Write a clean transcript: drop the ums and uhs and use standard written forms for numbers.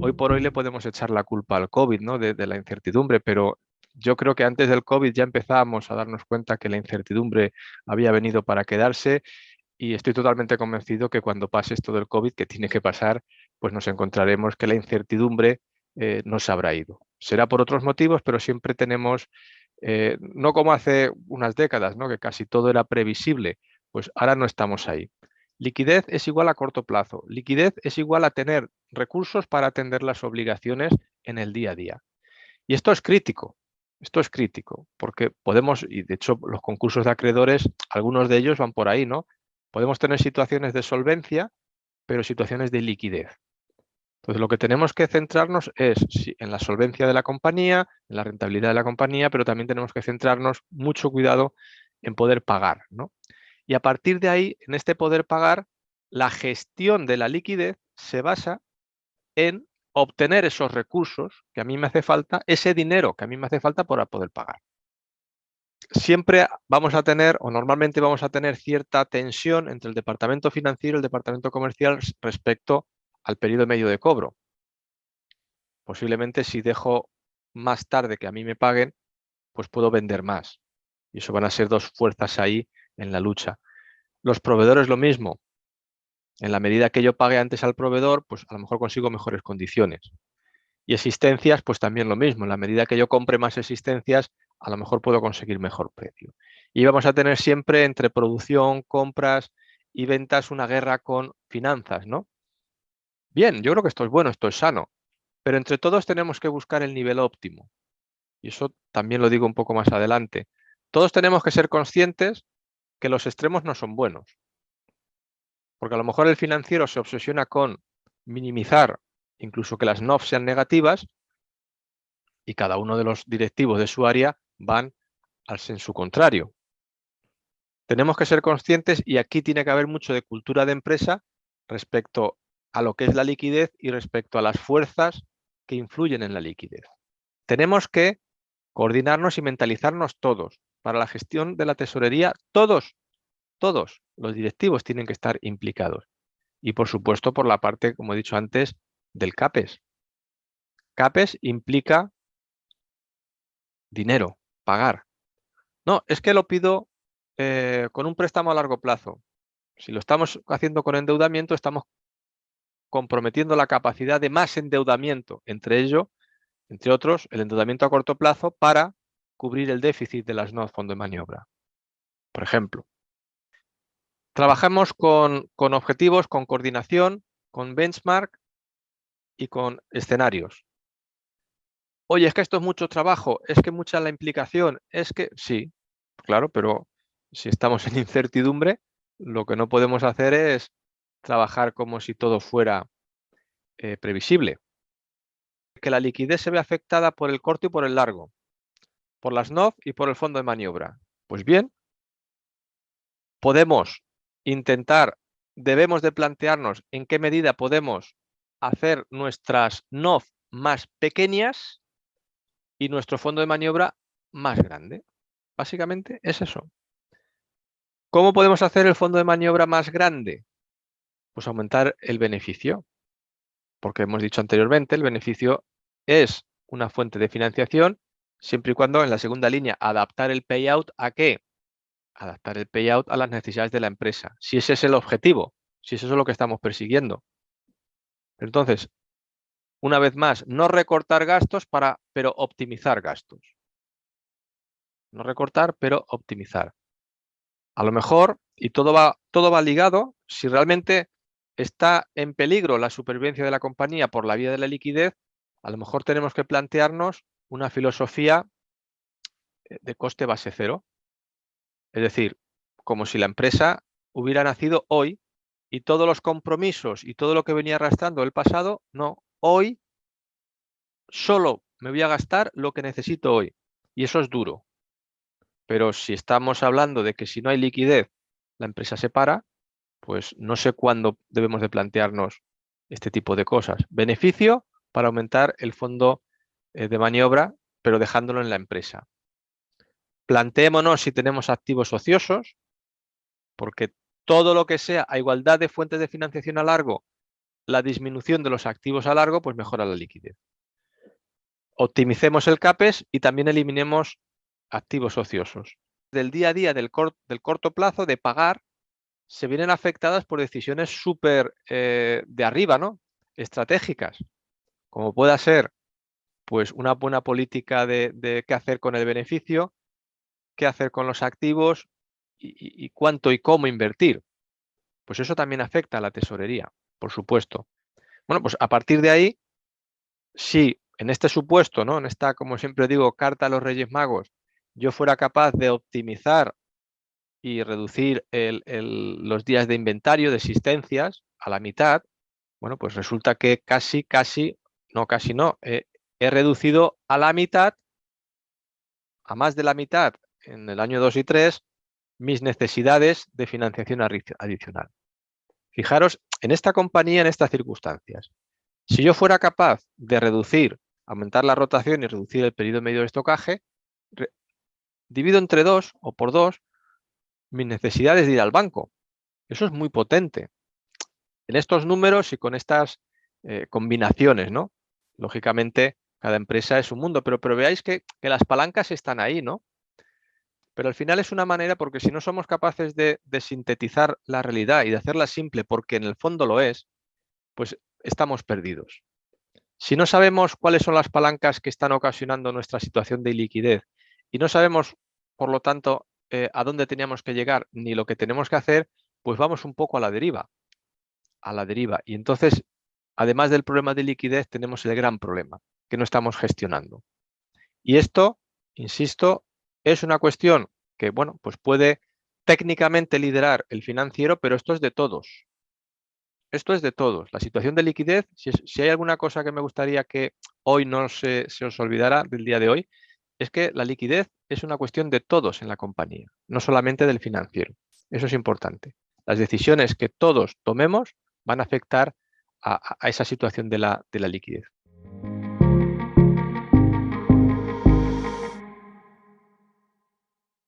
hoy por hoy le podemos echar la culpa al COVID, ¿no? De la incertidumbre, pero yo creo que antes del COVID ya empezábamos a darnos cuenta que la incertidumbre había venido para quedarse y estoy totalmente convencido que cuando pase esto del COVID, que tiene que pasar, pues nos encontraremos que la incertidumbre no se habrá ido. Será por otros motivos, pero siempre tenemos, no como hace unas décadas, ¿no? Que casi todo era previsible, pues ahora no estamos ahí. Liquidez es igual a corto plazo. Liquidez es igual a tener recursos para atender las obligaciones en el día a día. Y esto es crítico. Esto es crítico, porque podemos, y de hecho los concursos de acreedores, algunos de ellos van por ahí, ¿no? Podemos tener situaciones de solvencia, pero situaciones de liquidez. Entonces, lo que tenemos que centrarnos es en la solvencia de la compañía, en la rentabilidad de la compañía, pero también tenemos que centrarnos mucho cuidado en poder pagar, ¿no? Y a partir de ahí, en este poder pagar, la gestión de la liquidez se basa en obtener esos recursos que a mí me hace falta, ese dinero que a mí me hace falta para poder pagar. Siempre vamos a tener, o normalmente vamos a tener cierta tensión entre el departamento financiero y el departamento comercial respecto al periodo medio de cobro. Posiblemente si dejo más tarde que a mí me paguen, pues puedo vender más. Y eso van a ser dos fuerzas ahí en la lucha. Los proveedores lo mismo. En la medida que yo pague antes al proveedor, pues a lo mejor consigo mejores condiciones. Y existencias, pues también lo mismo. En la medida que yo compre más existencias, a lo mejor puedo conseguir mejor precio. Y vamos a tener siempre entre producción, compras y ventas una guerra con finanzas, ¿no? Bien, yo creo que esto es bueno, esto es sano, pero entre todos tenemos que buscar el nivel óptimo. Y eso también lo digo un poco más adelante. Todos tenemos que ser conscientes que los extremos no son buenos. Porque a lo mejor el financiero se obsesiona con minimizar, incluso que las NOF sean negativas, y cada uno de los directivos de su área van al sensu contrario. Tenemos que ser conscientes y aquí tiene que haber mucho de cultura de empresa respecto a lo que es la liquidez y respecto a las fuerzas que influyen en la liquidez. Tenemos que coordinarnos y mentalizarnos todos. Para la gestión de la tesorería, todos los directivos tienen que estar implicados. Y por supuesto por la parte, como he dicho antes, del CAPES. CAPES implica dinero, pagar. No, es que lo pido con un préstamo a largo plazo. Si lo estamos haciendo con endeudamiento, estamos comprometiendo la capacidad de más endeudamiento, entre otros, el endeudamiento a corto plazo para cubrir el déficit de las NOC fondo de maniobra. Por ejemplo, trabajamos con objetivos, con coordinación, con benchmark y con escenarios. Oye, es que esto es mucho trabajo, es que mucha la implicación, es que sí, claro, pero si estamos en incertidumbre, lo que no podemos hacer es trabajar como si todo fuera previsible. Que la liquidez se ve afectada por el corto y por el largo, por las NOF y por el fondo de maniobra. Pues bien, podemos intentar, debemos de plantearnos en qué medida podemos hacer nuestras NOF más pequeñas y nuestro fondo de maniobra más grande. Básicamente es eso. ¿Cómo podemos hacer el fondo de maniobra más grande? Pues aumentar el beneficio, porque hemos dicho anteriormente, el beneficio es una fuente de financiación siempre y cuando en la segunda línea adaptar el payout ¿a qué? Adaptar el payout a las necesidades de la empresa. Si ese es el objetivo, si eso es lo que estamos persiguiendo. Entonces, una vez más, no recortar gastos pero optimizar gastos. No recortar, pero optimizar. A lo mejor, y todo va ligado, si realmente está en peligro la supervivencia de la compañía por la vía de la liquidez, a lo mejor tenemos que plantearnos una filosofía de coste base cero. Es decir, como si la empresa hubiera nacido hoy y todos los compromisos y todo lo que venía arrastrando el pasado, no, hoy solo me voy a gastar lo que necesito hoy. Y eso es duro. Pero si estamos hablando de que si no hay liquidez, la empresa se para, pues no sé cuándo debemos de plantearnos este tipo de cosas. Beneficio para aumentar el fondo de maniobra, pero dejándolo en la empresa. Planteémonos si tenemos activos ociosos, porque todo lo que sea a igualdad de fuentes de financiación a largo la disminución de los activos a largo, pues mejora la liquidez. Optimicemos el CAPEX y también eliminemos activos ociosos. Del día a día del corto plazo de pagar, se vienen afectadas por decisiones súper de arriba, ¿no? Estratégicas, como pueda ser pues una buena política de qué hacer con el beneficio, qué hacer con los activos y cuánto y cómo invertir. Pues eso también afecta a la tesorería, por supuesto. Bueno, pues a partir de ahí, si en este supuesto, ¿no? En esta, como siempre digo, carta a los Reyes Magos, yo fuera capaz de optimizar y reducir los días de inventario, de existencias, a la mitad, bueno, pues resulta que casi no, he reducido a la mitad, a más de la mitad en el año 2 y 3, mis necesidades de financiación adicional. Fijaros, en esta compañía, en estas circunstancias, si yo fuera capaz de reducir, aumentar la rotación y reducir el periodo medio de estocaje, divido entre 2 o por 2 mis necesidades de ir al banco. Eso es muy potente. En estos números y con estas combinaciones, ¿no? Lógicamente, cada empresa es un mundo, pero veáis que las palancas están ahí, ¿no? Pero al final es una manera, porque si no somos capaces de sintetizar la realidad y de hacerla simple, porque en el fondo lo es, pues estamos perdidos. Si no sabemos cuáles son las palancas que están ocasionando nuestra situación de iliquidez y no sabemos, por lo tanto, a dónde teníamos que llegar ni lo que tenemos que hacer, pues vamos un poco a la deriva. Y entonces, además del problema de liquidez, tenemos el gran problema que no estamos gestionando. Y esto, insisto, es una cuestión que, bueno, pues puede técnicamente liderar el financiero, pero esto es de todos. Esto es de todos. La situación de liquidez, si hay alguna cosa que me gustaría que hoy no se os olvidara del día de hoy, es que la liquidez es una cuestión de todos en la compañía, no solamente del financiero. Eso es importante. Las decisiones que todos tomemos van a afectar a esa situación de la liquidez.